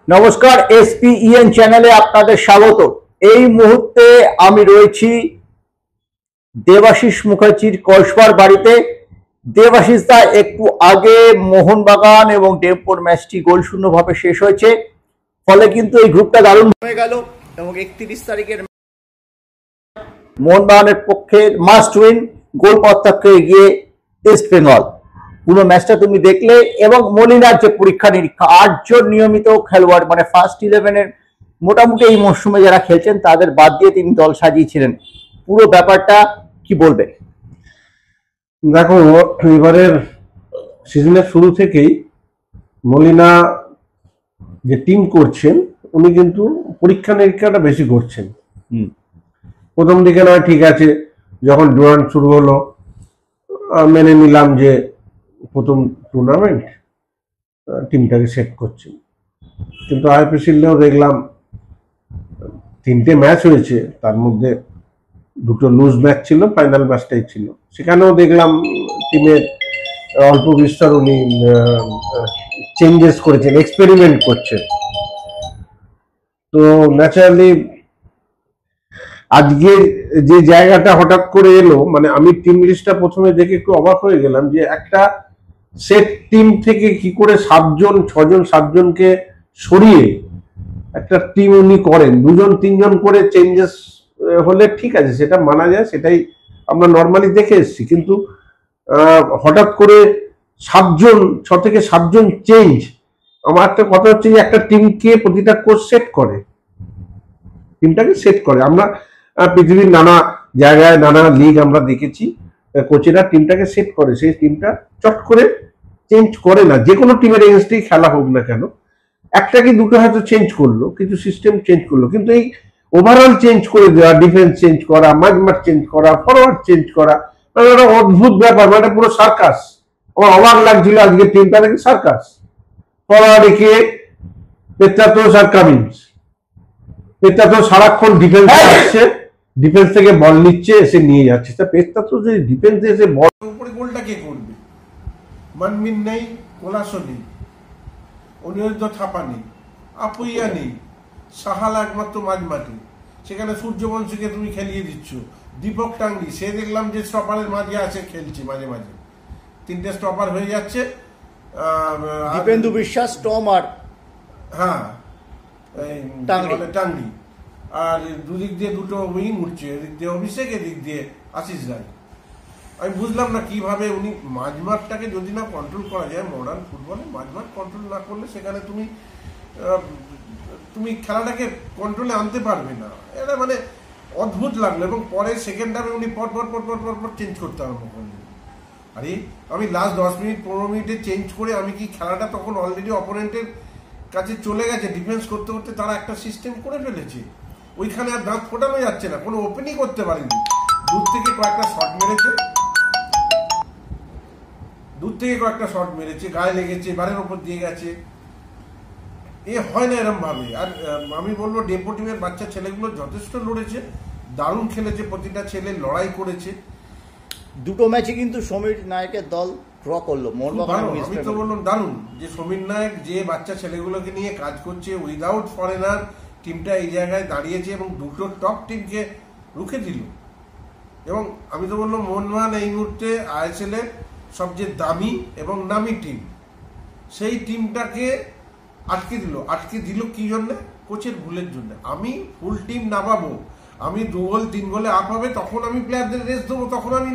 নমস্কার, এসপিইএন চ্যানেলে আপনাদের স্বাগত। এই মুহূর্তে আমি রয়েছি দেবাশিস মুখার্জির কসবার বাড়িতে। দেবাশিস দা, একটু আগে মোহনবাগান এবং ডেমপুর ম্যাচটি গোলশূন্য ভাবে শেষ হয়েছে, ফলে কিন্তু এই গ্রুপটা দারুণ হয়ে গেল এবং 31 তারিখের মোহনবাগানের পক্ষে মাস্ট উইন, গোল পার্থক্যে এগিয়ে ইস্ট বেঙ্গল। পুরো ম্যাচটা তুমি দেখলে এবং মলিনার যে পরীক্ষা নিরীক্ষা, 8 জন নিয়মিত খেলোয়াড় মানে ফার্স্ট 11-এর মোটামুটি এই মরশুমে যারা খেলছেন তাদের বাদ দিয়ে তিনি দল সাজিয়েছিলেন। পুরো ব্যাপারটা কি বলবে? দেখো, এবারের সিজনের শুরু থেকেই মলিনা যে টিম করছেন উনি কিন্তু পরীক্ষা নিরীক্ষাটা বেশি করছেন। প্রথম দিকে নয় ঠিক আছে, যখন ডুরান্ট শুরু হলো মেনে নিলাম যে প্রথম টুর্নামেন্ট, টিমটাকে সেট করছেন। কিন্তু আইপিএলেও দেখলাম 3টে ম্যাচ হয়েছে, তার মধ্যে 2টো লুজ ম্যাচ ছিল, ফাইনাল ম্যাচটাই ছিল। সেখানেও দেখলাম টিমের অল্প বিস্তর উনি চেঞ্জেস করেছেন, এক্সপেরিমেন্ট করছেন। তো ন্যাচারালি আজকে যে জায়গাটা হঠাৎ করে এলো, মানে আমি টিম লিস্টটা প্রথমে দেখে একটু অবাক হয়ে গেলাম যে একটা সেট টিম থেকে কি করে 7জনকে সরিয়ে একটা টিম উনি করেন। 2-3জন করে চেঞ্জেস হলে ঠিক আছে, সেটা মানা যায়, সেটাই আমরা নর্মালি দেখে এসেছি। কিন্তু হঠাৎ করে 6 থেকে 7জন চেঞ্জ, আমার একটা কথা হচ্ছে যে একটা টিমকে প্রতিটা কোচ সেট করে, টিমটাকে সেট করে। আমরা পৃথিবীর নানা জায়গায় নানা লিগ আমরা দেখেছি, কোচেরা টিমটাকে সেট করে, সেই টিমটা চট করে চেঞ্জ করে না। যে কোনো টিমের এগেনস্টেই খেলা হোক না কেন, একটা কি দুটো হয়তো চেঞ্জ করলো, কিছু সিস্টেম চেঞ্জ করলো, কিন্তু এই ওভারঅল চেঞ্জ করে দেওয়া, ডিফেন্স চেঞ্জ করা, মাঝমাঠ চেঞ্জ করা, ফরওয়ার্ড চেঞ্জ করা, মানে একটা অদ্ভুত ব্যাপার, মানে পুরো সার্কাস। আমার অবাক লাগছিল আজকে টিমটা দেখে, সার্কাস। ফরওয়ার্ডে কে? পেত্রাতোস আর কামিন্স। পেত্রাতোস সারাক্ষণ ডিফেন্সে আসছে, ডিফেন্স থেকে বল নিচ্ছে, এসে নিয়ে যাচ্ছে। তা পেত্রাতোস যে ডিফেন্সে এসে বল উপরে গোলটা কে করবে? মানমিন নেই, কোলাসো নেই, অনিরুদ্ধ থাপা নেই, আপুইয়া নেই, সাহাল একমাত্র মাঝমাঠে, সেখানে সূর্যবংশীকে তুমি খেলিয়ে দিচ্ছ। দীপক টাঙ্গি, সে দেখলাম যে স্টপারের মাঝে আছে, খেলছে মাঝে মাঝে, 3টে স্টপার হয়ে যাচ্ছে। দীপেন্দু বিশ্বাস, টম আর হ্যাঁ টাঙ্গি, আর দুদিক দিয়ে 2টো উইং উঠছে, এদিক দিয়ে অভিষেক, এদিক দিয়ে আশিস রায়। আমি বুঝলাম না কিভাবে উনি মাঝমাঠটাকে যদি না কন্ট্রোল করা যায় মডার্ন ফুটবলে, মাঝমাঠ কন্ট্রোল না করলে সেখানে তুমি খেলাটাকে কন্ট্রোলে আনতে পারবে না। এটা মানে অদ্ভুত লাগলো। এবং পরে সেকেন্ড হাফে উনি পর চেঞ্জ করতে আরম্ভ করলেন। আরে আমি লাস্ট 10 মিনিট 15 মিনিটে চেঞ্জ করে আমি কি খেলাটা তখন অলরেডি অপোনেন্টের কাছে চলে গেছে, ডিফেন্স করতে করতে তারা একটা সিস্টেম করে ফেলেছে, ওইখানে আর দাঁত ফোটানো যাচ্ছে না, কোনো ওপেনই করতে পারেনি। দূর থেকে কয়েকটা শট মেরেছে, গায়ে লেগেছে, বারের ওপর দিয়ে গেছে, এ হয় না এরম ভাবে। আর আমি বলবো ডেপো টিমের বাচ্চা ছেলেগুলো যথেষ্ট লড়েছে, দারুণ খেলেছে, প্রতিটা ছেলে লড়াই করেছে। 2টো ম্যাচে কিন্তু সমীর নায়কের দল ড্র করলো মোহনবাগান। আমি তো বললাম দারুণ যে সমীর নায়ক যে বাচ্চা ছেলেগুলোকে নিয়ে কাজ করছে, উইদাউট ফরেনার টিমটা এই জায়গায় দাঁড়িয়েছে এবং 2টো টপ টিমকে রুখে দিল। এবং আমি তো বললাম মোহনবাগান এই মুহূর্তে আইএসএল এর সবচেয়ে দামি এবং নামি টিম, সেই টিমটাকে আটকে দিল কি জন্য? কোচের ভুলের জন্য। আমি ফুল টিম নামাবো, আমি 2 গোল 3 গোলে আপ হবে, তখন আমি প্লেয়ারদের রেস্ট দেবো, তখন আমি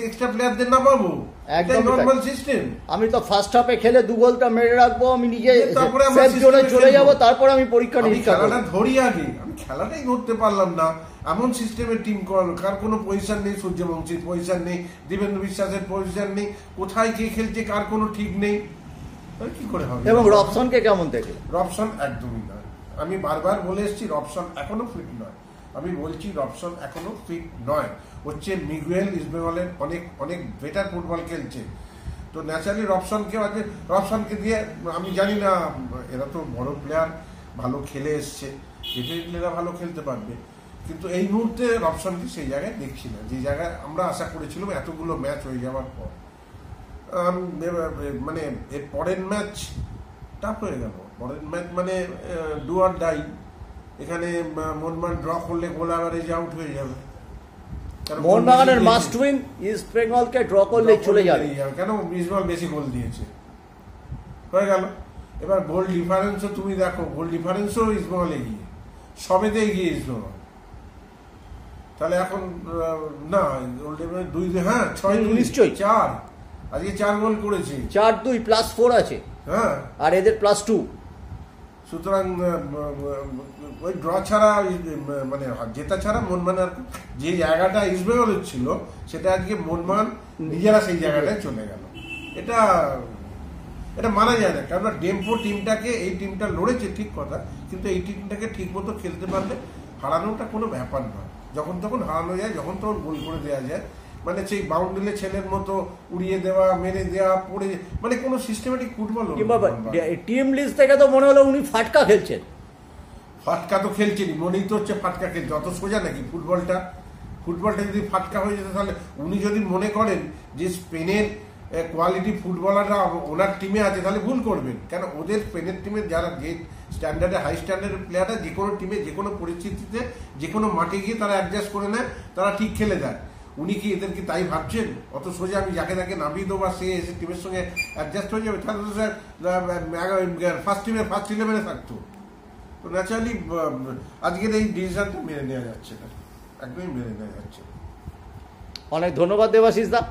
এক্সট্রা প্লেয়ারদের নামাবো, একদম নরমাল সিস্টেম। আমি তো ফার্স্ট হাফে খেলে 2 গোলটা মেরে রাখবো, আমি নিজে সেফ জোনে চলে যাব, তারপর আমি পরীক্ষা নিরীক্ষা করব। খেলাটা ধরি আগে, আমি খেলাটাই ধরতে পারলাম না, এমন সিস্টেমের টিম করালো। কার কোনো পজিশন নেই, সূর্যবংশীর পজিশন নেই, দীপেন্দ্র বিশ্বাসের পজিশন নেই, কোথায় কে খেলছে কার কোনো ঠিক নেই, কি করে হবে? এবং রবসনকে কেমন দেখে? রবসন একদমই নয়, আমি বারবার বলে এসেছি রবসন এখনো ফিট নয়। আমি বলছি রবসন এখনো ফিট নয়। হচ্ছে মিগুয়েল ইস্ট বেঙ্গলের অনেক বেটার ফুটবল খেলছে, তো ন্যাচারালি রবসনকে দিয়ে আমি জানি না, এরা তো বড় প্লেয়ার, ভালো খেলে এসছে, ডেফিনেটলি এরা ভালো খেলতে পারবে, কিন্তু এই মুহূর্তে রবসনকে সেই জায়গায় দেখছি না, যে জায়গায় আমরা আশা করেছিলাম এতগুলো ম্যাচ হয়ে যাওয়ার পর। মানে এর পরের ম্যাচ টাফ হয়ে গেল। পরের ম্যাচ মানে ডু অর ডাই। এখানে মোহনবাগান ড্র করলে গোল অ্যাভারেজ আউট হয়ে যাবে। মোহনবাগানের মাস্ট উইন, ইস্ট বেঙ্গলকে ড্র করলে চলে যাবে। কেন ইস্ট বেঙ্গল বেশি গোল দিয়েছে, হয়ে গেল। এবার গোল ডিফারেন্সও তুমি দেখো, গোল ডিফারেন্সও ইস্ট বেঙ্গল এগিয়ে, সবেতে এগিয়ে ইস্ট বেঙ্গল। তাহলে এখন না গোল ডিফারেন্স 2, হ্যাঁ 6 নিশ্চয়ই 4, আজকে 4 গোল করেছে, 4-2 +4 আছে, হ্যাঁ, আর এদের +2। সুতরাং ওই ড্র ছাড়া মানে জেতা ছাড়া মোহনবাগান আর যে জায়গাটা ইস্ট বেঙ্গলের ছিল সেটা আজকে মোহনবাগান নিজেরা সেই জায়গাটায় চলে গেল। এটা মানা যায় না, কেননা ডেম্পো টিমটাকে, এই টিমটা লড়েছে ঠিক কথা, কিন্তু এই টিমটাকে ঠিক মতো খেলতে পারলে হারানোটা কোনো ব্যাপার নয়। যখন তখন হারানো যায়, যখন তখন গোল করে দেওয়া যায়, মানে সেই বাউন্ডারি ছেলের মতো উড়িয়ে দেওয়া, মেরে দেওয়া, পড়ে, মানে কোনো সিস্টেমেটিক ফুটবল। টিম লিস্ট থেকে তো মনে হলো উনি ফাটকা খেলছেন। ফাটকা তো খেলছেনি, মনেই তো হচ্ছে ফাটকা খেলছে। অত সোজা নাকি ফুটবলটা যদি ফাটকা হয়ে যেত, তাহলে উনি যদি মনে করেন যে স্পেনের কোয়ালিটি ফুটবলাররা ওনার টিমে আছে, তাহলে ভুল করবেন। কেন ওদের স্পেনের টিমের যারা যে স্ট্যান্ডার্ডে, হাই স্ট্যান্ডার্ডের প্লেয়াররা যে কোনো টিমে, যে কোনো পরিস্থিতিতে, যে কোনো মাঠে গিয়ে তারা অ্যাডজাস্ট করে নেয়, তারা ঠিক খেলে দেয়। উনি কি এদের কি তাই ভাবছেন? অত সোজা আমি যাকে তাকে নামিয়ে দেবো বা সে এসে টিমের সঙ্গে অ্যাডজাস্ট হয়ে যাবে? তাহলে তো স্যার ফার্স্ট 11-এ থাকতো। তো ন্যাচারালি আজকের এই ডিসিশনটা মেনে নেওয়া যাচ্ছে না, একদমই মেনে নেওয়া যাচ্ছে না। অনেক ধন্যবাদ দেবাশিস দা।